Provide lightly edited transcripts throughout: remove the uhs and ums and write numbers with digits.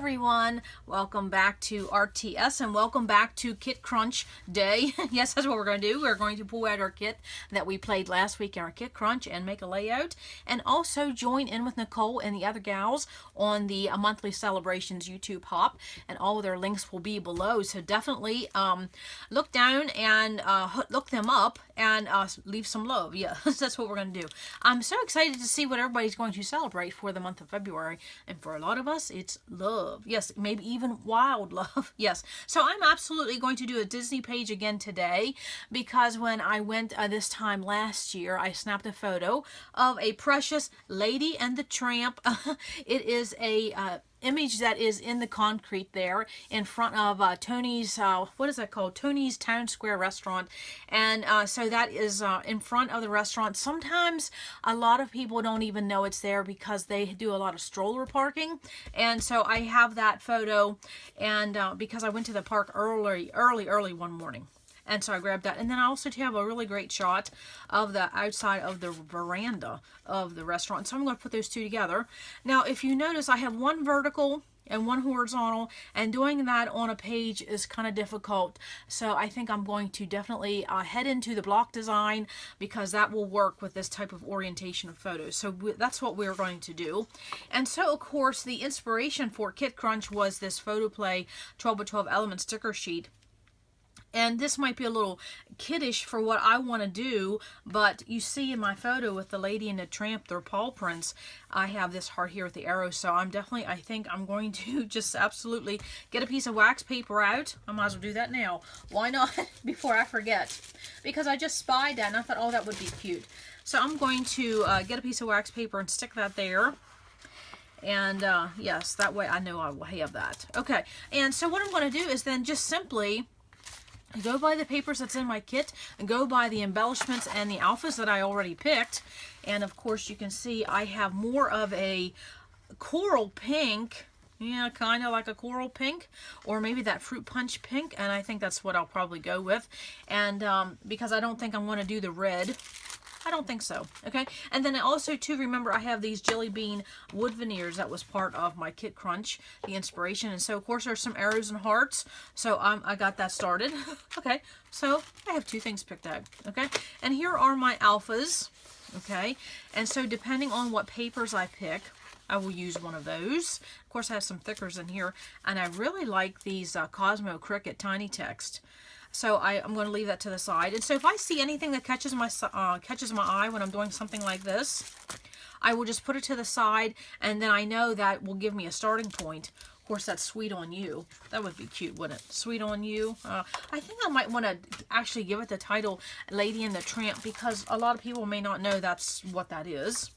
everyone, welcome back to RTS and welcome back to Kit Crunch Day. Yes, that's what we're going to do. We're going to pull out our kit that we played last week in our Kit Crunch and make a layout, and also join in with Nicole and the other gals on the monthly celebrations YouTube hop, and all of their links will be below, so definitely look down and look them up and leave some love. Yeah, that's what we're going to do. I'm so excited to see what everybody's going to celebrate for the month of February, and for a lot of us it's love. Yes, maybe even wild love. Yes, so I'm absolutely going to do a Disney page again today, because when I went this time last year, I snapped a photo of a precious Lady and the Tramp. It is a image that is in the concrete there in front of Tony's, what is that called? Tony's Town Square restaurant. And so that is in front of the restaurant. Sometimes a lot of people don't even know it's there because they do a lot of stroller parking. And so I have that photo, and because I went to the park early one morning. And so I grabbed that. And then I also have a really great shot of the outside of the veranda of the restaurant. So I'm going to put those two together. Now, if you notice, I have one vertical and one horizontal, and doing that on a page is kind of difficult. So I think I'm going to definitely head into the block design, because that will work with this type of orientation of photos. So that's what we're going to do. And so, of course, the inspiration for Kit Crunch was this Photo Play 12 by 12 element sticker sheet. And this might be a little kiddish for what I want to do, but you see in my photo with the Lady and the Tramp, their paw prints, I have this heart here with the arrow. So I think I'm going to just absolutely get a piece of wax paper out. I might as well do that now. Why not? Before I forget. Because I just spied that and I thought, oh, that would be cute. So I'm going to get a piece of wax paper and stick that there. And yes, that way I know I will have that. Okay, and so what I'm going to do is then just simply go by the papers that's in my kit, and go by the embellishments and the alphas that I already picked. And of course you can see I have more of a coral pink, yeah, kind of like a coral pink, or maybe that fruit punch pink, and I think that's what I'll probably go with. And because I don't think I'm going to do the red. I don't think so. Okay, and then also too, remember I have these jelly bean wood veneers that was part of my Kit Crunch, the inspiration. And so of course there's some arrows and hearts, so I got that started. Okay, so I have two things picked out. Okay, and here are my alphas. Okay, and so depending on what papers I pick, I will use one of those. Of course I have some thickers in here, and I really like these Cosmo Cricut Tiny Text. So I'm going to leave that to the side. And so if I see anything that catches my eye when I'm doing something like this, I will just put it to the side, and then I know that will give me a starting point. Of course, that's Sweet on You. That would be cute, wouldn't it? Sweet on You. I think I might want to actually give it the title Lady and the Tramp, because a lot of people may not know that's what that is.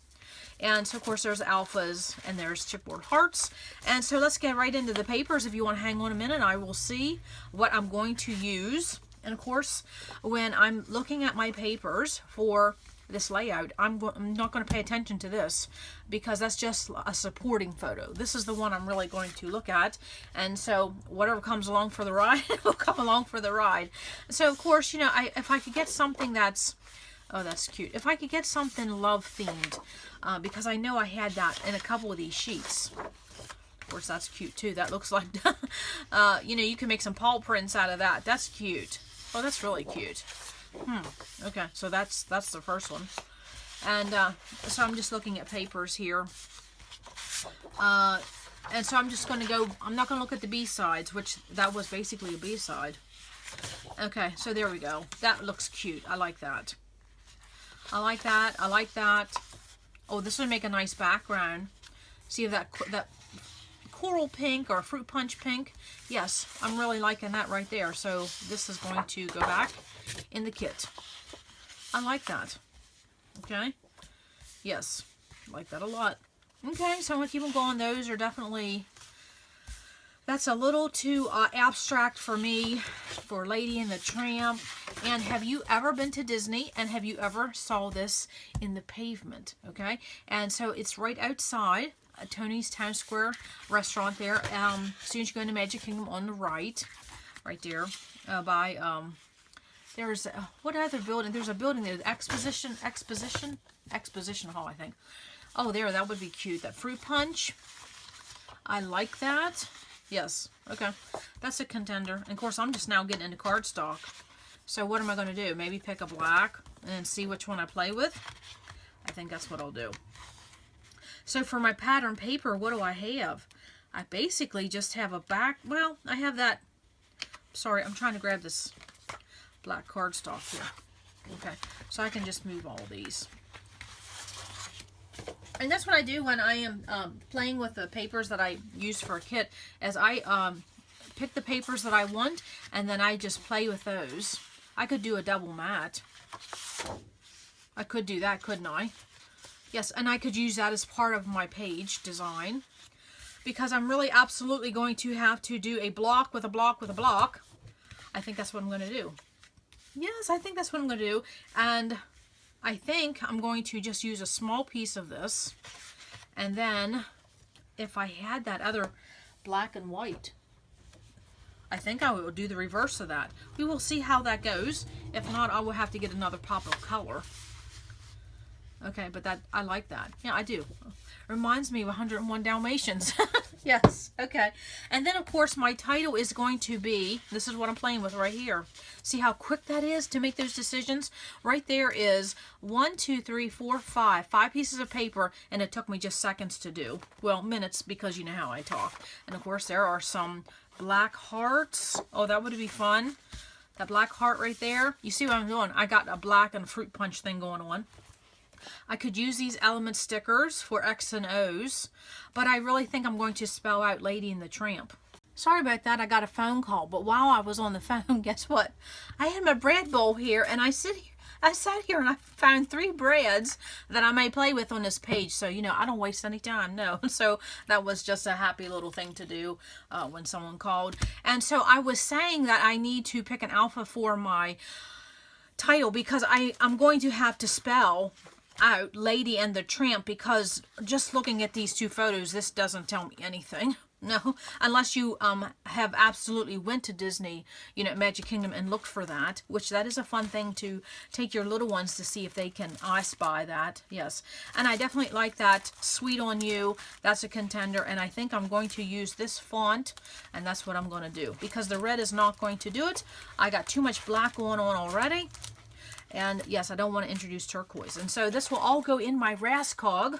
And so of course there's alphas and there's chipboard hearts. And so let's get right into the papers. If you want to hang on a minute, I will see what I'm going to use. And of course, when I'm looking at my papers for this layout, I'm not going to pay attention to this, because that's just a supporting photo. This is the one I'm really going to look at. And so whatever comes along for the ride will come along for the ride. So of course, you know, if I could get something that's, oh, that's cute. If I could get something love themed, because I know I had that in a couple of these sheets. Of course, that's cute too. That looks like, you know, you can make some paw prints out of that. That's cute. Oh, that's really cute. Okay, so that's the first one. And so I'm just looking at papers here. And so I'm just going to go, I'm not going to look at the B-sides, which that was basically a B-side. Okay, so there we go. That looks cute. I like that. I like that. I like that. Oh, this would make a nice background. See if that coral pink or fruit punch pink. Yes, I'm really liking that right there. So this is going to go back in the kit. I like that. Okay. Yes, I like that a lot. Okay, so I'm going to keep them going. Those are definitely, that's a little too abstract for me, for Lady and the Tramp. And have you ever been to Disney, and have you ever saw this in the pavement? Okay, and so it's right outside Tony's Town Square restaurant there. As soon as you go into Magic Kingdom on the right there, by there's what other building? There's a building there, the Exposition Hall, I think. Oh, there, that would be cute. That fruit punch. I like that. Yes, okay. That's a contender. And of course, I'm just now getting into cardstock. So what am I going to do? Maybe pick a black and see which one I play with? I think that's what I'll do. So for my pattern paper, what do I have? I basically just have a back, well, I have that, sorry, I'm trying to grab this black cardstock here. Okay, so I can just move all these. And that's what I do when I am playing with the papers that I use for a kit, as I pick the papers that I want, and then I just play with those. I could do a double mat. I could do that, couldn't I? Yes, and I could use that as part of my page design, because I'm really absolutely going to have to do a block with a block with a block. I think that's what I'm going to do. Yes, I think that's what I'm going to do. And I think I'm going to just use a small piece of this. And then if I had that other black and white, I think I will do the reverse of that. We will see how that goes. If not, I will have to get another pop of color. Okay, but that, I like that. Yeah, I do. Reminds me of 101 Dalmatians. Yes, okay. And then, of course, my title is going to be, this is what I'm playing with right here. See how quick that is to make those decisions? Right there is 1, 2, 3, 4, 5. 5 pieces of paper, and it took me just seconds to do. Well, minutes, because you know how I talk. And, of course, there are some black hearts. Oh, that would be fun. That black heart right there. You see what I'm doing? I got a black and fruit punch thing going on. I could use these element stickers for X and O's, but I really think I'm going to spell out Lady and the Tramp. Sorry about that, I got a phone call, but while I was on the phone, guess what? I had my bread bowl here, and I sat here and I found 3 breads that I may play with on this page. So, you know, I don't waste any time, no. So that was just a happy little thing to do when someone called. And so I was saying that I need to pick an alpha for my title, because I'm going to have to spell out Lady and the Tramp, because just looking at these 2 photos, this doesn't tell me anything. No, unless you have absolutely went to Disney, you know, Magic Kingdom, and looked for that, which that is a fun thing to take your little ones to see if they can I spy that. Yes, and I definitely like that Sweet on You. That's a contender, and I think I'm going to use this font, and that's what I'm going to do, because the red is not going to do it. I got too much black going on already. And yes, I don't want to introduce turquoise. And so this will all go in my Rascog,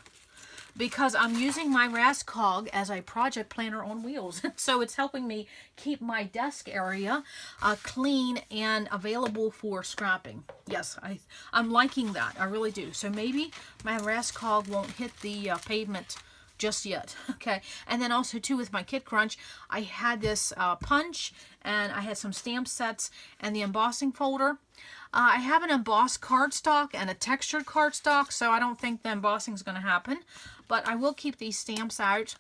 because I'm using my Rascog as a project planner on wheels. So it's helping me keep my desk area clean and available for scrapping. Yes, I'm liking that. I really do. So maybe my Rascog won't hit the pavement just yet. Okay, and then also too with my Kit Crunch, I had this punch, and I had some stamp sets and the embossing folder. I have an embossed cardstock and a textured cardstock, so I don't think the embossing is going to happen, but I will keep these stamps out.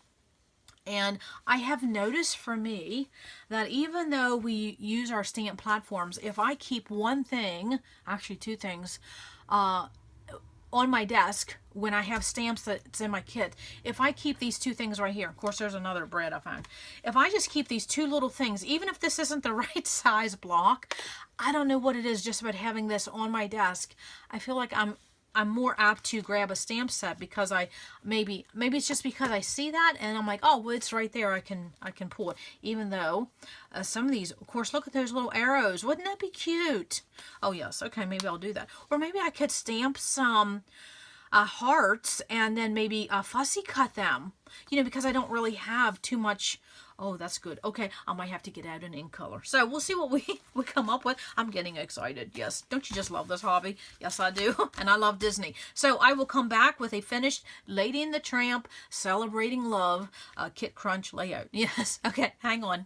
And I have noticed for me that even though we use our stamp platforms, if I keep one thing, actually 2 things, on my desk when I have stamps that's in my kit, if I keep these 2 things right here, of course there's another bread I found, if I just keep these 2 little things, even if this isn't the right size block, I don't know what it is just about having this on my desk. I feel like I'm more apt to grab a stamp set, because maybe it's just because I see that and I'm like, oh, well, it's right there, I can pull it. Even though some of these, of course, look at those little arrows. Wouldn't that be cute? Oh yes, okay, maybe I'll do that. Or maybe I could stamp some hearts and then maybe fussy cut them, you know, because I don't really have too much. Oh, that's good. Okay, I might have to get out an ink color. So we'll see what we come up with. I'm getting excited. Yes. Don't you just love this hobby? Yes, I do. And I love Disney. So I will come back with a finished Lady and the Tramp Celebrating Love Kit Crunch layout. Yes. Okay, hang on.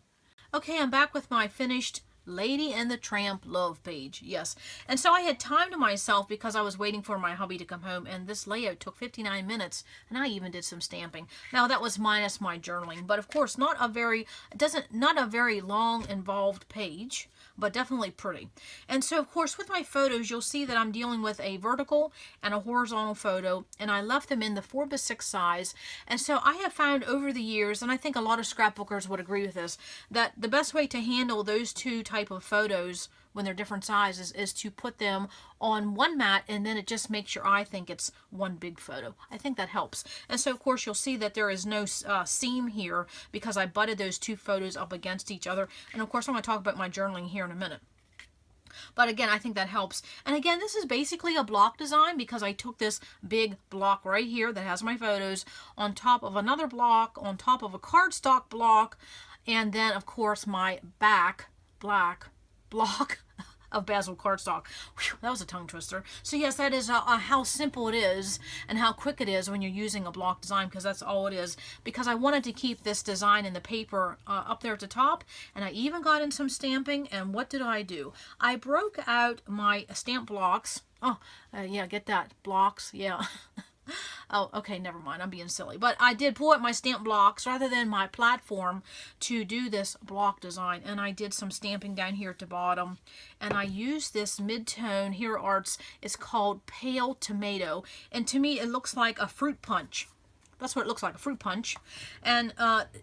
Okay, I'm back with my finished Lady and the Tramp love page. Yes. And so I had time to myself because I was waiting for my hubby to come home, and this layout took 59 minutes, and I even did some stamping. Now that was minus my journaling, but of course not a very long involved page, but definitely pretty. And so of course with my photos, you'll see that I'm dealing with a vertical and a horizontal photo, and I left them in the 4x6 size. And so I have found over the years, and I think a lot of scrapbookers would agree with this, that the best way to handle those 2 type of photos when they're different sizes is to put them on one mat, and then it just makes your eye think it's one big photo. I think that helps. And so of course you'll see that there is no seam here because I butted those two photos up against each other. And of course I'm going to talk about my journaling here in a minute. But again, I think that helps. And again, this is basically a block design because I took this big block right here that has my photos on top of another block, on top of a cardstock block, and then of course my black block of Basil cardstock. Whew, that was a tongue twister. So yes, that is how simple it is and how quick it is when you're using a block design, because that's all it is. Because I wanted to keep this design in the paper up there at the top, and I even got in some stamping. And what did I do? I broke out my stamp blocks. Oh, yeah, get that. Blocks, yeah. Oh, okay, never mind. I'm being silly. But I did pull out my stamp blocks rather than my platform to do this block design. And I did some stamping down here at the bottom. And I used this mid-tone Hero Arts. It's called Pale Tomato. And to me, it looks like a fruit punch. That's what it looks like, a fruit punch. And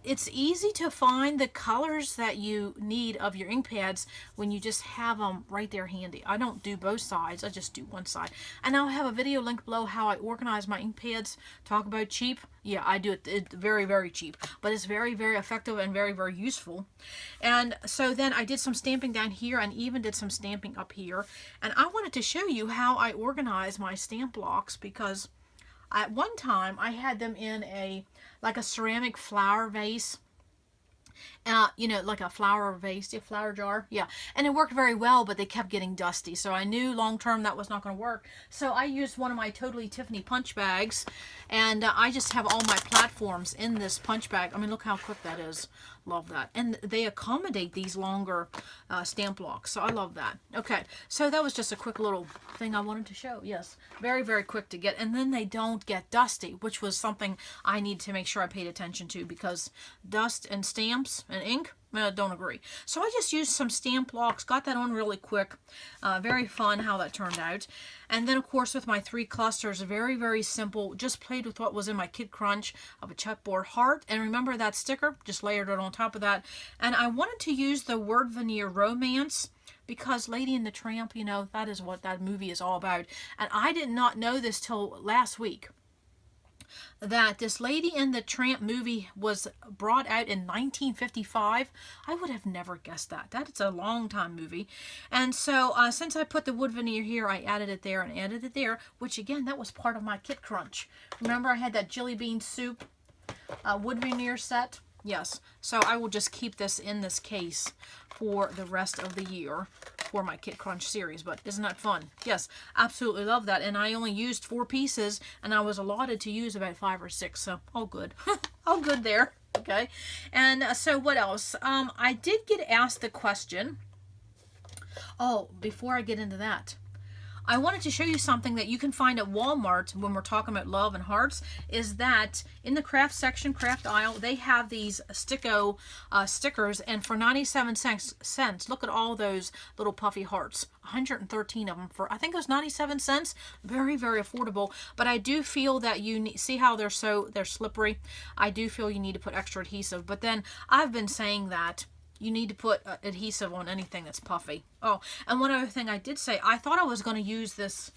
it's easy to find the colors that you need of your ink pads when you just have them right there handy. I don't do both sides, I just do one side. And I'll have a video link below how I organize my ink pads. Talk about cheap. Yeah, I do it. It's very, very cheap. But it's very, very effective and very, very useful. And so then I did some stamping down here and even did some stamping up here. And I wanted to show you how I organize my stamp blocks, because at one time I had them in like a ceramic flower vase. You know, like a flower vase, a flower jar. Yeah. And it worked very well, but they kept getting dusty. So I knew long term that was not going to work. So I used one of my Totally Tiffany punch bags. And I just have all my platforms in this punch bag. I mean, look how quick that is. Love that. And they accommodate these longer stamp blocks. So I love that. Okay. So that was just a quick little thing I wanted to show. Yes. Very, very quick to get. And then they don't get dusty, which was something I need to make sure I paid attention to, because dust and stamps and ink, don't agree. So I just used some stamp blocks, got that on really quick. Very fun how that turned out. And then of course with my 3 clusters, very, very simple, just played with what was in my Kit Crunch of a chipboard heart. And remember that sticker, just layered it on top of that. And I wanted to use the word veneer romance, because Lady and the Tramp, you know, that is what that movie is all about. And I did not know this till last week, that this Lady and the Tramp movie was brought out in 1955. I would have never guessed that. That's a long time movie. And so since I put the wood veneer here, I added it there and added it there, which again, that was part of my Kit Crunch. Remember I had that jelly bean soup wood veneer set? Yes. So I will just keep this in this case for the rest of the year for my Kit Crunch series. But isn't that fun? Yes, absolutely love that. And I only used 4 pieces, and I was allotted to use about 5 or 6. So all good. All good there. Okay. And so what else? I did get asked the question. Oh, before I get into that, I wanted to show you something that you can find at Walmart when we're talking about love and hearts, is that in the craft section, craft aisle, they have these stickers, and for 97 cents, look at all those little puffy hearts. 113 of them for, I think it was 97 cents. Very, very affordable. But I do feel that you need, see how they're slippery? I do feel you need to put extra adhesive. But then I've been saying that you need to put adhesive on anything that's puffy. Oh, and one other thing I did say, I thought I was going to use this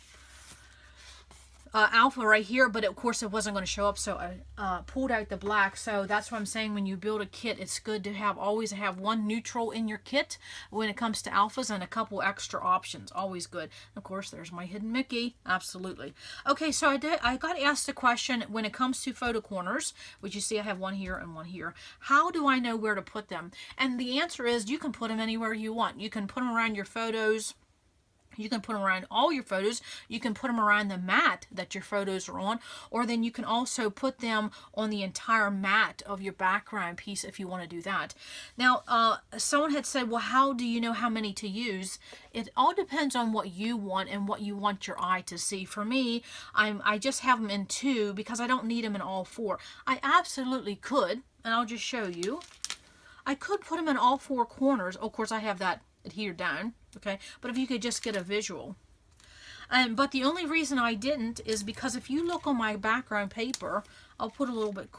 alpha right here, but of course it wasn't going to show up, so I pulled out the black. So that's what I'm saying, when you build a kit, it's good to always have one neutral in your kit when it comes to alphas, and a couple extra options. Always good. Of course, there's my hidden Mickey. Absolutely. Okay, so I got asked a question when it comes to photo corners, which you see I have one here and one here. How do I know where to put them? And the answer is you can put them anywhere you want. You can put them around your photos. You can put them around all your photos. You can put them around the mat that your photos are on, or then you can also put them on the entire mat of your background piece if you want to do that. Now, someone had said, well, how do you know how many to use? It all depends on what you want and what you want your eye to see. For me, I just have them in 2 because I don't need them in all 4. I absolutely could, and I'll just show you. I could put them in all 4 corners. Of course, I have that adhered down. Okay, but if you could just get a visual. But the only reason I didn't is because if you look on my background paper, I'll put a little bit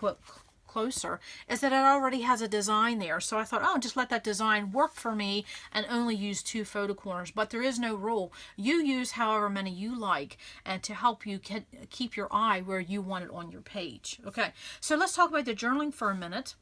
closer, is that it already has a design there. So I thought, oh, just let that design work for me and only use 2 photo corners. But there is no rule. You use however many you like, and to help you keep your eye where you want it on your page. Okay, so let's talk about the journaling for a minute.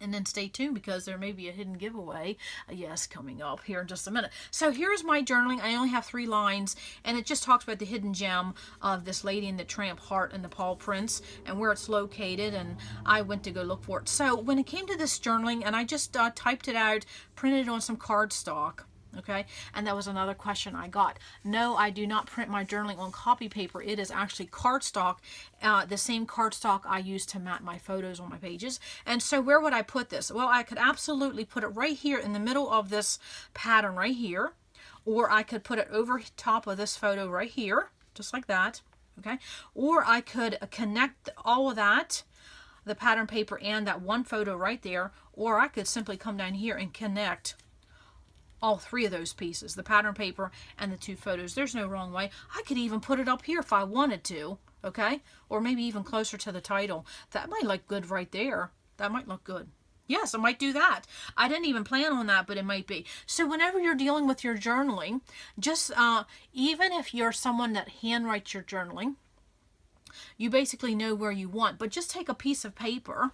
And then stay tuned, because there may be a hidden giveaway, yes, coming up here in just a minute. So here's my journaling. I only have 3 lines, and it just talks about the hidden gem of this Lady in the Tramp heart and the paw prints and where it's located, and I went to go look for it. So when it came to this journaling, and I just typed it out, printed it on some cardstock. Okay, and that was another question I got. No, I do not print my journaling on copy paper. It is actually cardstock, the same cardstock I use to mat my photos on my pages. And so where would I put this? Well, I could absolutely put it right here in the middle of this pattern right here, or I could put it over top of this photo right here, just like that. Okay, or I could connect all of that, the pattern paper and that one photo right there, or I could simply come down here and connect all 3 of those pieces, the pattern paper and the 2 photos. There's no wrong way. I could even put it up here if I wanted to, okay? Or maybe even closer to the title. That might look good right there. That might look good. Yes, I might do that. I didn't even plan on that, but it might be. So whenever you're dealing with your journaling, just even if you're someone that handwrites your journaling, you basically know where you want, but just take a piece of paper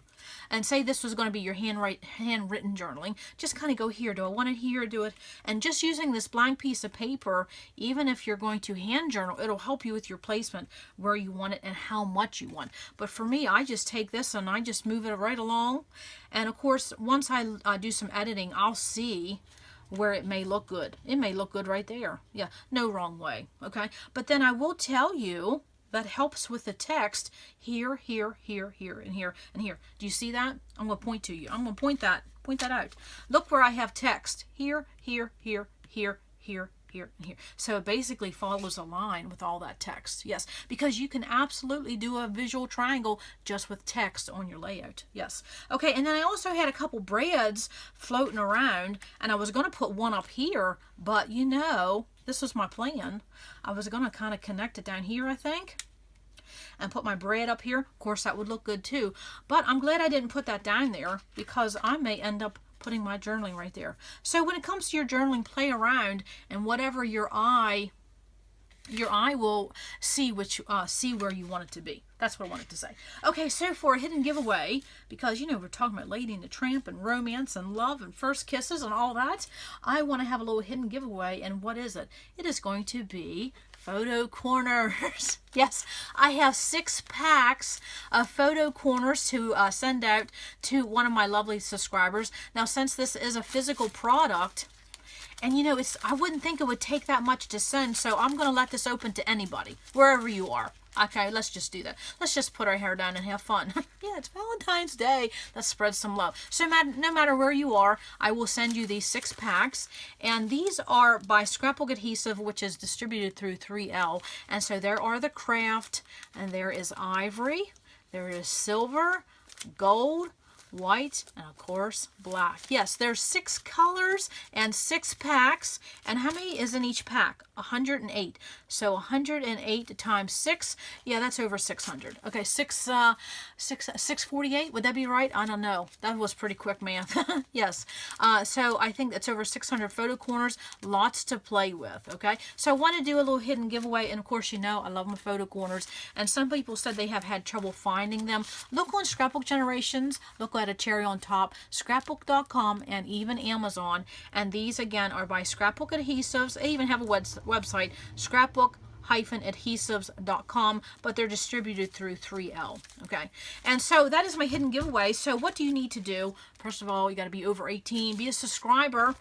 and say this was going to be your handwritten journaling. Just kind of go here. Do I want it here? Do it. And just using this blank piece of paper, even if you're going to hand journal, it'll help you with your placement, where you want it and how much you want. But for me, I just take this and I just move it right along. And of course, once I do some editing, I'll see where it may look good. It may look good right there. Yeah, no wrong way. Okay. But then I will tell you, that helps with the text here, here, here, here, and here, and here. Do you see that? I'm going to point to you. I'm going to point that out. Look where I have text. Here, here, here, here, here, here, and here. So it basically follows a line with all that text. Yes, because you can absolutely do a visual triangle just with text on your layout. Yes. Okay, and then I also had a couple breads floating around, and I was going to put one up here, but you know, this was my plan. I was going to kind of connect it down here, I think, and put my bread up here. Of course, that would look good too. But I'm glad I didn't put that down there, because I may end up putting my journaling right there. So when it comes to your journaling, play around, and whatever your eye will see, see where you want it to be. That's what I wanted to say. Okay, so for a hidden giveaway, because you know we're talking about Lady and the Tramp and romance and love and first kisses and all that, I want to have a little hidden giveaway. And what is it? It is going to be photo corners. Yes, I have 6 packs of photo corners to send out to one of my lovely subscribers. Now, since this is a physical product, and you know, I wouldn't think it would take that much to send, so I'm going to let this open to anybody, wherever you are. Okay, let's just do that. Let's just put our hair down and have fun. Yeah, it's Valentine's Day. Let's spread some love. So no matter where you are, I will send you these 6 packs. And these are by Scrapbook Adhesive, which is distributed through 3L. And so there are the craft, and there is ivory, there is silver, gold, white, and of course black. Yes, there's 6 colors and 6 packs. And how many is in each pack? 108. So 108 times 6, yeah, that's over 600. Okay, 648, would that be right? I don't know. That was pretty quick math. Yes. So I think that's over 600 photo corners. Lots to play with. Okay, so I want to do a little hidden giveaway, and of course, you know, I love my photo corners, and some people said they have had trouble finding them. Look on Scrapbook Generations, look at a cherry on top, scrapbook.com, and even Amazon. And these again are by Scrapbook Adhesives. They even have a website, scrapbook-adhesives.com, but they're distributed through 3L. Okay, and so that is my hidden giveaway. So what do you need to do? First of all, you got to be over 18, be a subscriber,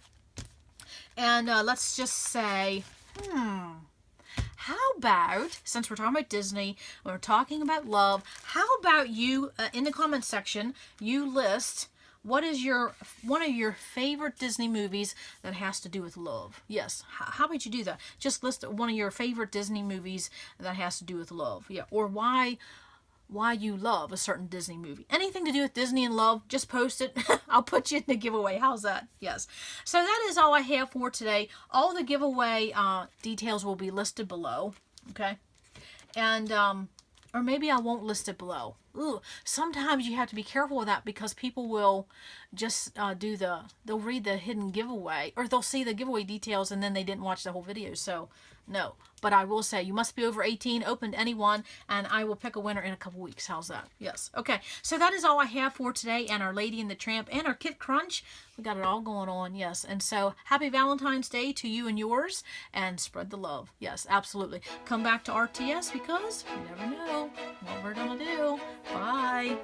and let's just say, how about, since we're talking about Disney, we're talking about love, how about you, in the comment section, you list what is one of your favorite Disney movies that has to do with love? Yes, how about you do that? Just list one of your favorite Disney movies that has to do with love. Yeah, or why you love a certain Disney movie. Anything to do with Disney and love, just post it. I'll put you in the giveaway. How's that? Yes. So that is all I have for today. All the giveaway details will be listed below. Okay. And, or maybe I won't list it below. Ooh, sometimes you have to be careful with that because people will just they'll read the hidden giveaway, or they'll see the giveaway details and then they didn't watch the whole video. So, no. But I will say you must be over 18, open to anyone, and I will pick a winner in a couple weeks. How's that? Yes. Okay. So that is all I have for today, and our Lady and the Tramp and our Kit Crunch. We got it all going on. Yes. And so happy Valentine's Day to you and yours, and spread the love. Yes, absolutely. Come back to RTS because you never know what we're going to do. Bye.